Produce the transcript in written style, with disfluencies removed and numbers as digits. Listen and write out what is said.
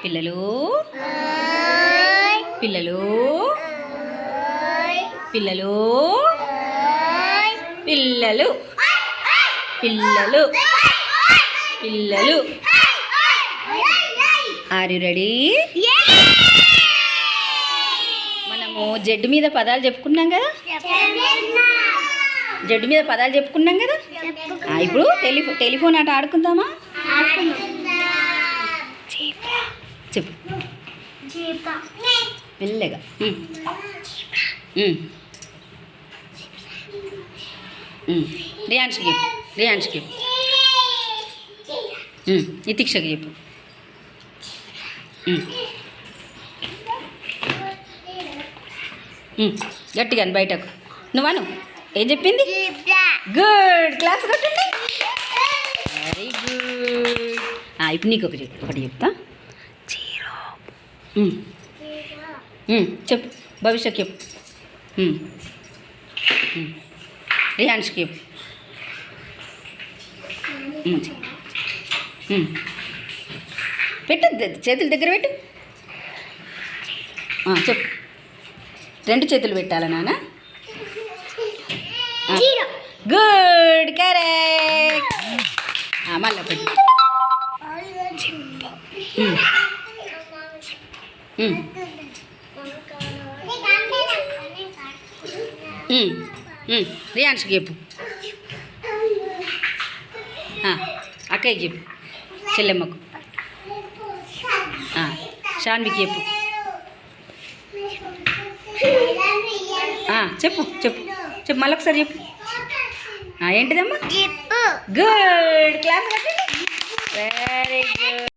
పిల్లలు పిల్లలు పిల్లలు పిల్లలు పిల్లలు పిల్లలు ఆర్ యు రెడీ? మనము జడ్డు మీద పదాలు చెప్పుకున్నాం కదా, జడ్డు మీద పదాలు చెప్పుకున్నాం కదా. ఇప్పుడు టెలిఫోన్ ఆట ఆడుకుందామా? చెప్పు మెల్లగా. రియాన్ష్కి చెప్పు, రియాన్ష్కి చెప్పు, నితీక్షకి చెప్పు. గట్టిగా బయటకు నువ్వను. ఏం చెప్పింది? గుడ్, క్లాస్ కొట్టండి. Very good. ఇప్పుడు నీకు ఒకటి చెప్తా. చెప్పు, భవిష్యత్ చెప్పు. రియాన్ష్కి చెప్పు. పెట్టు, చేతుల దగ్గర పెట్టు. చెప్పు. 2 చేతులు పెట్టాలా నాన్న? Good, correct. మళ్ళీ పెట్టు. రియాన్ష్కి చెప్పు. అక్కయ్యకి చెప్పు, చెల్లెమ్మకు. షాన్వికి చెప్పు. చెప్పు చెప్పు చెప్పు, మళ్ళీ ఒకసారి చెప్పు. ఏంటిదమ్మా? Good, class. Very good.